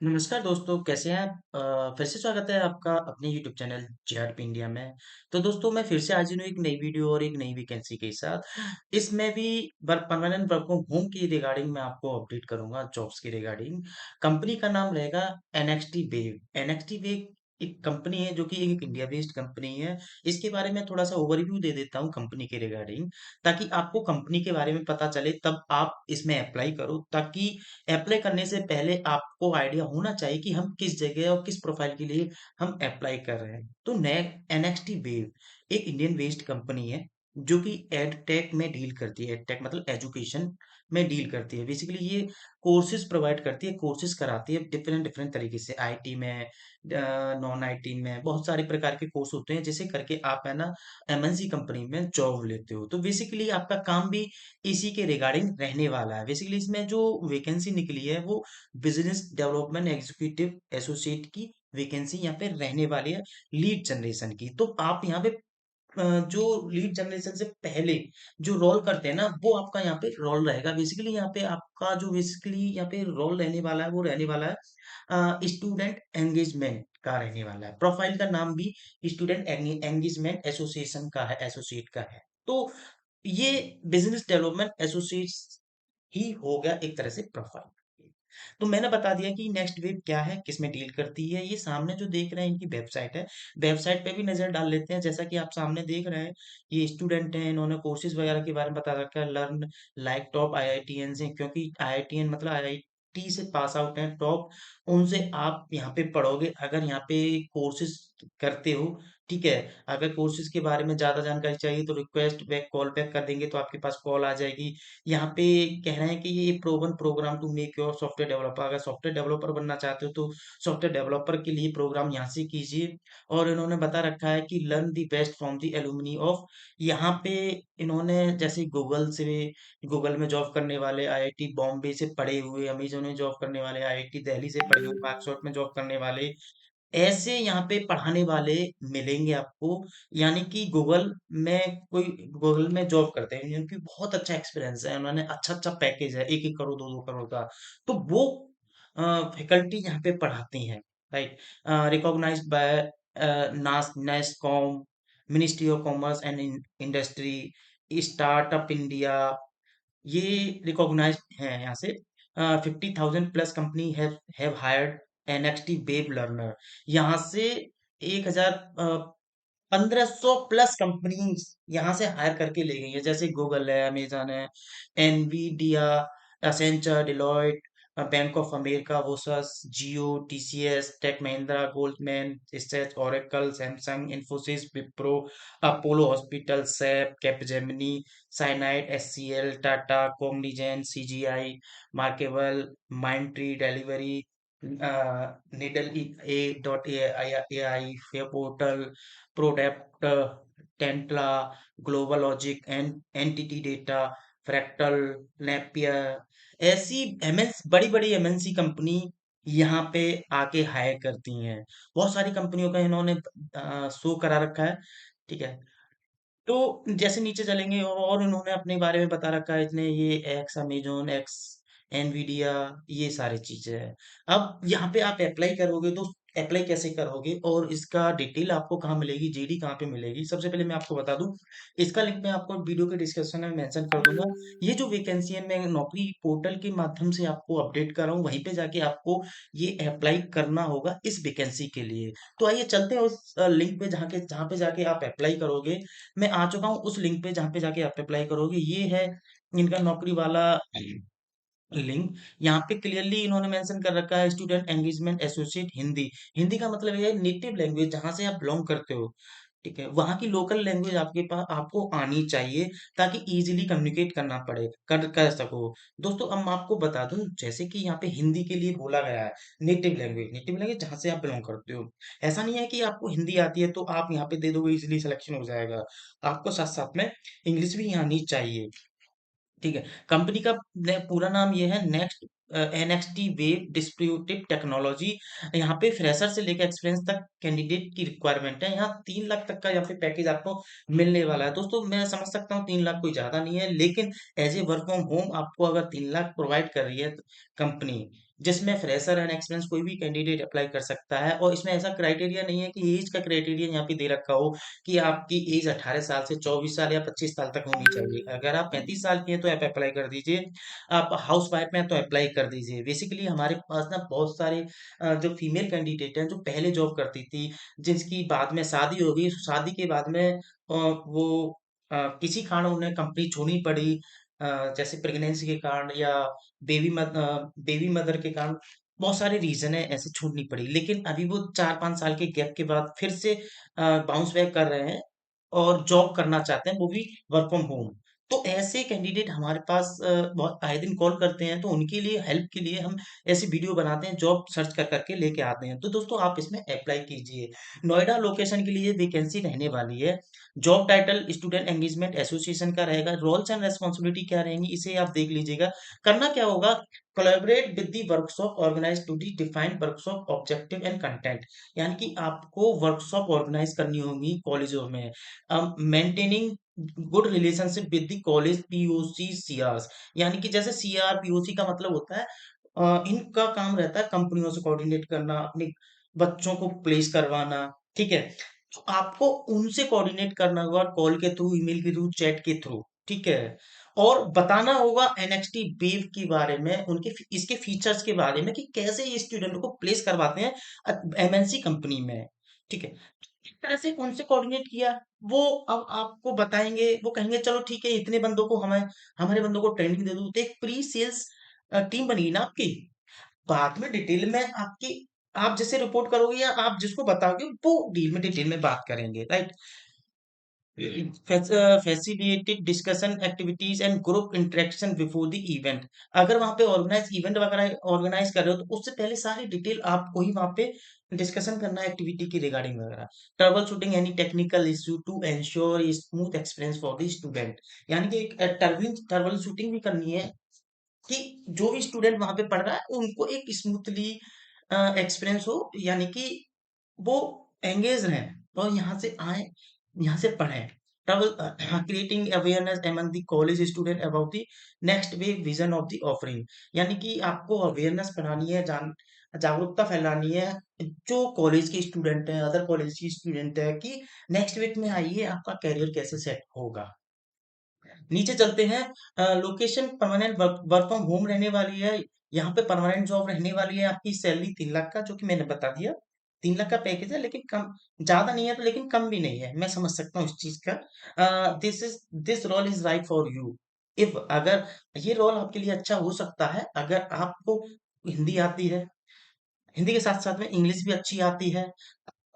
नमस्कार दोस्तों, कैसे हैं आप? फिर से स्वागत है आपका अपने यूट्यूब चैनल जेआरपी इंडिया में। तो दोस्तों मैं फिर से हाजिर हूँ एक नई वीडियो और एक नई वैकेंसी के साथ। इसमें भी work permanent work from home की रिगार्डिंग मैं आपको अपडेट करूंगा जॉब्स की रिगार्डिंग। कंपनी का नाम रहेगा एनएक्सटी वेव। एनएक्सटी वेव एक कंपनी है जो कि एक इंडिया बेस्ड कंपनी है। इसके बारे में थोड़ा सा ओवरव्यू दे देता हूँ कंपनी के रिगार्डिंग, ताकि आपको कंपनी के बारे में पता चले तब आप इसमें अप्लाई करो, ताकि अप्लाई करने से पहले आपको आइडिया होना चाहिए कि हम किस जगह और किस प्रोफाइल के लिए हम अप्लाई कर रहे हैं। तो एनएक्सटी वेव एक इंडियन बेस्ड कंपनी है जो कि एड टेक में डील करती है। एड टेक मतलब एजुकेशन में डील करती है। बेसिकली ये कोर्सेज प्रोवाइड करती है, कोर्सेज कराती है डिफरेंट डिफरेंट तरीके से, आईटी में, नॉन आईटी में, बहुत सारे प्रकार के कोर्स होते हैं जिसे करके आप है ना एमएनसी कंपनी में जॉब लेते हो। तो बेसिकली आपका काम भी इसी के रिगार्डिंग रहने वाला है। बेसिकली इसमें जो वैकेंसी निकली है वो बिजनेस डेवलपमेंट एग्जीक्यूटिव एसोसिएट की वैकेंसी यहाँ पे रहने वाली है, लीड जनरेशन की। तो आप यहाँ पे जो लीड जनरेशन से पहले जो रोल करते हैं ना, वो आपका यहाँ पे रोल रहेगा। बेसिकली यहाँ पे आपका जो बेसिकली यहाँ पे रोल रहने वाला है वो रहने वाला है स्टूडेंट एंगेजमेंट का रहने वाला है। प्रोफाइल का नाम भी स्टूडेंट एंगेजमेंट एसोसिएशन का है, एसोसिएट का है। तो ये बिजनेस डेवलपमेंट एसोसिएट ही हो गया एक तरह से प्रोफाइल। तो मैंने बता दिया कि नेक्स्ट वेब क्या है, किसमें डील करती है। ये सामने जो देख रहे हैं इनकी वेबसाइट है। वेबसाइट पे भी नजर डाल लेते हैं। जैसा कि आप सामने देख रहे हैं, ये स्टूडेंट हैं, इन्होंने कोर्सेज वगैरह के बारे में बता रखा है। लर्न लाइक टॉप आईआईटीएन से, क्योंकि आईआईटीएन मतलब आईआईटी से पास आउट हैं टॉप, उनसे आप यहाँ पे पढ़ोगे। अगर यहाँ पे कोर्सेज करते हो, ठीक है, अगर कोर्सेज के बारे में ज्यादा जानकारी चाहिए तो रिक्वेस्ट बैक कॉल बैक कर देंगे तो आपके पास कॉल आ जाएगी। यहाँ पे कह रहे हैं कि ये proven program to make your software developer. अगर सॉफ्टवेयर डेवलपर बनना चाहते हो तो सॉफ्टवेयर डेवलपर के लिए प्रोग्राम यहाँ से कीजिए। और इन्होंने बता रखा है कि learn the best from the alumni of. यहाँ पे इन्होंने जैसे गूगल से, गूगल में जॉब करने वाले, आईआईटी बॉम्बे से पढ़े हुए, अमेजोन में जॉब करने वाले, आईआईटी दिल्ली से पढ़े हुए, मार्कशॉट में जॉब करने वाले, ऐसे यहाँ पे पढ़ाने वाले मिलेंगे आपको। यानी कि गूगल में कोई गूगल में जॉब करते हैं जिनकी बहुत अच्छा एक्सपीरियंस है, उन्होंने अच्छा अच्छा पैकेज है, 1-1 करोड़ 2-2 करोड़ का, तो वो फैकल्टी यहाँ पे पढ़ाती हैं। राइट, रिकॉग्नाइज्ड बाय नास NASSCOM, ministry of commerce and industry, startup India, ये रिकॉग्नाइज्ड है यहाँ से। 50,000 plus company have hired NXT web learner. यहाँ से 1000 1500 प्लस कंपनीज यहाँ से हायर करके ले गई है। जैसे गूगल है, अमेजन है, Nvidia, Accenture, Deloitte, Bank of America, वोसस, Jio, TCS, Tech Mahindra, Goldman Sachs, Oracle, Samsung, Infosys, Wipro, Apollo hospital, SAP, Capgemini, साइनाइट, एचसीएल, टाटा, कॉग्निजेंट, सीजीआई, मार्केबल, Mindtree, Delhivery, Needl A dot A I, fare portal, product, टेंटला, Global Logic, entity data, Fractal, Napier, ऐसी MNC, बड़ी बड़ी MNC company यहाँ पे आके higher करती हैं। बहुत सारी कंपनियों का इन्होंने शो करा रखा है। ठीक है, तो जैसे नीचे चलेंगे और इन्होंने अपने बारे में बता रखा है इतने, ये एक्स अमेजोन, एक्स एनवीडिया, ये सारी चीजें हैं। अब यहाँ पे आप अप्लाई करोगे तो अप्लाई कैसे करोगे और इसका डिटेल आपको कहाँ मिलेगी, जेडी कहाँ पे मिलेगी, सबसे पहले मैं आपको बता दूं। इसका लिंक मैं आपको वीडियो के डिस्क्रिप्शन में मेंशन कर दूंगा। ये जो वैकेंसी है मैं नौकरी पोर्टल के माध्यम से आपको अपडेट कर रहा हूँ, वहीं पे जाके आपको ये अप्लाई करना होगा इस वैकेंसी के लिए। तो आइए चलते हैं उस लिंक पे जहाँ पे जाके आप अप्लाई करोगे। मैं आ चुका हूँ उस लिंक पे जहाँ पे जाके आप अप्लाई करोगे। ये है इनका नौकरी वाला लिंक। यहाँ पे क्लियरली इन्होंने मेंशन कर रखा है student engagement associate Hindi. Hindi का मतलब ये है नेटिव लैंग्वेज, जहाँ से आप बिलोंग करते हो। ठीक है, वहाँ की लोकल लैंग्वेज आपके पास आपको आनी चाहिए, ताकि इजीली कम्युनिकेट करना पड़े, कर सको। दोस्तों अब मैं आपको बता दूं, जैसे कि यहाँ पे हिंदी के लिए बोला गया है नेटिव लैंग्वेज, नेटिव लैंग्वेज जहाँ से आप बिलोंग करते हो। ऐसा नहीं है कि आपको हिंदी आती है तो आप यहाँ पे दे दोगे इजीली सिलेक्शन हो जाएगा। आपको साथ साथ में इंग्लिश भी आनी चाहिए। ठीक है, कंपनी का पूरा नाम ये है next NXT web distributed technology. यहाँ पे फ्रेशर से लेकर एक्सपीरियंस तक कैंडिडेट की रिक्वायरमेंट है। यहाँ 3 लाख तक का यहाँ पे पैकेज आपको मिलने वाला है। दोस्तों मैं समझ सकता हूँ 3 लाख कोई ज्यादा नहीं है, लेकिन as a work from home आपको अगर 3 लाख प्रोवाइड कर रही है कंपनी, जिसमें फ्रेशर एंड एक्सपीरियंस कोई भी कैंडिडेट अप्लाई कर सकता है। और इसमें ऐसा क्राइटेरिया नहीं है कि एज का क्राइटेरिया यहाँ पे दे रखा हो कि आपकी एज 18 साल से 24 साल या 25 साल तक होनी चाहिए। अगर आप 35 साल की हैं तो आप अप्लाई कर दीजिए, आप हाउस वाइफ में हैं तो अप्लाई कर दीजिए। बेसिकली हमारे पास ना बहुत सारे जो फीमेल कैंडिडेट हैं जो पहले जॉब करती थी, जिसकी बाद में शादी हो गई, शादी के बाद में वो किसी कारण उन्हें कंपनी छोड़नी पड़ी, जैसे प्रेगनेंसी के कारण या बेबी मदर के कारण, बहुत सारे रीजन है ऐसे छूटनी पड़ी। लेकिन अभी वो 4-5 साल के गैप के बाद फिर से बाउंस बैक कर रहे हैं और जॉब करना चाहते हैं, वो भी वर्क फ्रॉम होम। तो ऐसे कैंडिडेट हमारे पास बहुत आए दिन कॉल करते हैं, तो उनके लिए हेल्प के लिए हम ऐसी वीडियो बनाते हैं, जॉब सर्च कर करके लेके आते हैं। तो दोस्तों आप इसमें अप्लाई कीजिए। नोएडा लोकेशन के लिए वैकेंसी रहने वाली है। Job title student engagement association का रहेगा। रोल्स एंड रेस्पॉन्सिबिलिटी क्या रहेंगी इसे आप देख लीजिएगा। करना क्या होगा, collaborate with the workshop organise to the defined workshop objective and content. यानी कि आपको वर्कशॉप ऑर्गेनाइज करनी होगी कॉलेजों में, maintaining good relationship with the college POC CRs. यानी कि जैसे सीआर पीओसी का मतलब होता है इनका काम रहता है कंपनियों से कोऑर्डिनेट करना, अपने बच्चों को प्लेस करवाना, ठीक है। तो आपको उनसे कोऑर्डिनेट करना होगा, कॉल के थ्रू, ईमेल के थ्रू, चैट के थ्रू, ठीक है। और बताना होगा एनएक्सटी वेव के बारे में, उनके इसके फीचर्स के बारे में कि कैसे ये स्टूडेंट को प्लेस करवाते हैं एमएनसी कंपनी में, ठीक है। इस तरह से उनसे कोऑर्डिनेट किया, वो अब आपको बताएंगे, वो कहेंगे चलो ठीक है इतने बंदों को हमें, हमारे बंदों को ट्रेनिंग दे दो, तो एक प्री सेल्स टीम बनेगी ना आपकी। बाद में डिटेल में आपकी, आप जैसे रिपोर्ट करोगे या आप जिसको बताओगे वो डील में डिटेल में बात करेंगे, right. Facilitated discussion activities and group interaction before the event. अगर वहां पे ऑर्गेनाइज इवेंट वगैरह ऑर्गेनाइज कर रहे हो तो उससे पहले सारी डिटेल आपको ही वहां पे डिस्कशन करना है एक्टिविटी की रिगार्डिंग वगैरह। Trouble shooting any technical issue to ensure smooth experience for the student. यानी कि एक ट्रबल शूटिंग भी करनी है कि जो भी स्टूडेंट वहां पे पढ़ रहा है उनको एक स्मूथली एक्सपीरियंस हो, यानी कि वो एंगेज रहें और यहाँ से आए, यहाँ से पढ़ें। Trouble creating awareness among the college student about the next wave vision of the offering. यानी कि आपको अवेयरनेस बढ़ानी है, जागरूकता फैलानी है जो कॉलेज के स्टूडेंट हैं, अदर कॉलेज के स्टूडेंट है, कि नेक्स्ट वीक में आइए आपका करियर कैसे सेट होगा। नीचे चलते हैं। Location permanent work from home रहने वाली है। यहाँ पे परमानेंट जॉब रहने वाली है। आपकी सैलरी 3 लाख का, जो कि मैंने बता दिया, 3 लाख का पैकेज है, लेकिन कम ज्यादा नहीं है तो, लेकिन कम भी नहीं है, मैं समझ सकता हूँ इस चीज का। This role is right for you. If अगर ये रोल आपके लिए अच्छा हो सकता है अगर आपको हिंदी आती है, हिंदी के साथ साथ में इंग्लिश भी अच्छी आती है,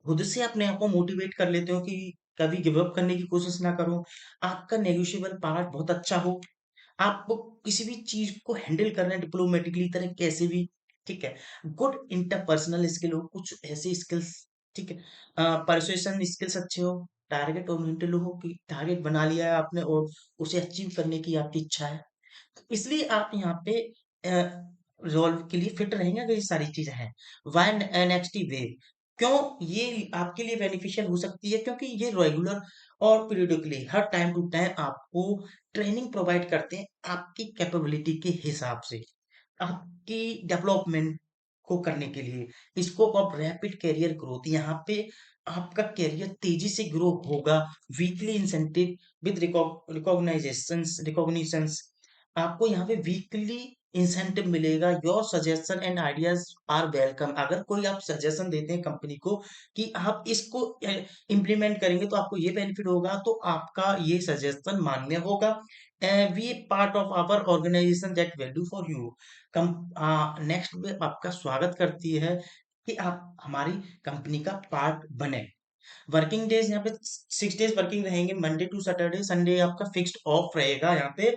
खुद से अपने आप को मोटिवेट कर लेते हो कि कभी गिव अप करने की कोशिश ना करो, आपका नेगोशिएबल पार्ट बहुत अच्छा हो, आप किसी भी चीज को हैंडल कर रहे हैं डिप्लोमेटिकली तरह कैसे भी, ठीक है। गुड इंटरपर्सनल स्किल हो, कुछ ऐसे स्किल्स, ठीक है। परसुएशन स्किल्स अच्छे हो, टारगेट ओरिएंटेड हो कि टारगेट बना लिया है आपने और उसे अचीव करने की आपकी इच्छा है, इसलिए आप यहाँ पे रोल के लिए फिट रहेंगे अगर ये सारी चीजें हैं। वाई एनएक्सटी वेव, क्यों ये आपके लिए बेनिफिशियल हो सकती है, क्योंकि ये रेगुलर और पीरियडिकली हर टाइम टू टाइम आपको ट्रेनिंग प्रोवाइड करते हैं आपकी कैपेबिलिटी के हिसाब से, आपकी डेवलपमेंट को करने के लिए। Scope of rapid career growth, यहाँ पे आपका कैरियर तेजी से ग्रो होगा। वीकली इंसेंटिव विद रिकॉग्निशंस, आपको यहाँ पे वीकली इंसेंटिव मिलेगा। Your suggestion and ideas are welcome. अगर कोई आप सजेशन देते हैं कंपनी को कि आप इसको इम्प्लीमेंट करेंगे तो आपको ये बेनिफिट होगा, तो आपका ये सजेशन मान्य होगा। We part of our organization that value for you. Come next में आपका स्वागत करती है कि आप हमारी कंपनी का पार्ट बने। वर्किंग डेज यहाँ पे 6 डेज वर्किंग रहेंगे, मंडे टू सैटरडे, संडे आपका फिक्स्ड ऑफ रहेगा। यहाँ पे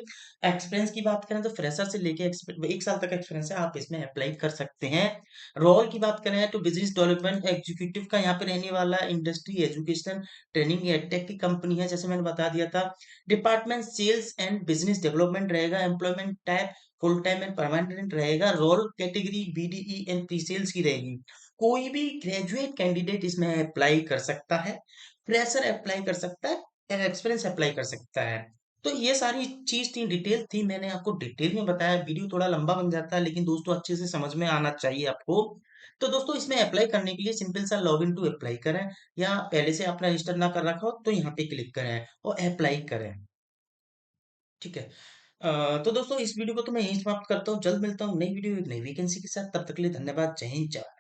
एक्सपीरियंस की बात करें तो फ्रेशर से लेके 1 साल तक एक्सपीरियंस है, आप इसमें अप्लाई कर सकते हैं। रोल की बात करें तो बिजनेस डेवलपमेंट एग्जीक्यूटिव का यहाँ पे रहने वाला, इंडस्ट्री एजुकेशन ट्रेनिंग एडटेक की कंपनी है जैसे मैंने बता दिया था। Department sales and business development रहेगा। Employment type full time and permanent रहेगा। Role category BDE and pre sales की रहेगी। कोई भी ग्रेजुएट कैंडिडेट इसमें अप्लाई कर सकता है, फ्रेशर अप्लाई कर सकता है, एक्सपीरियंस अप्लाई कर सकता है। तो ये सारी चीज़ थी, डिटेल थी, मैंने आपको डिटेल में बताया, वीडियो थोड़ा लंबा बन जाता है, लेकिन दोस्तों अच्छे से समझ में आना चाहिए आपको। तो दोस्तों इसमें अप्लाई करने के लिए सिंपल सा लॉगिन टू अप्लाई करें, या पहले से आपने रजिस्टर ना कर रखा हो तो यहाँ पे क्लिक करें और अप्लाई करें, ठीक है। तो दोस्तों इस वीडियो को तो मैं यहीं समाप्त करता हूँ, जल्द मिलता हूँ नई वीडियो एक नई वैकेंसी के साथ, तब तक के लिए धन्यवाद, जय हिंद, जय भारत।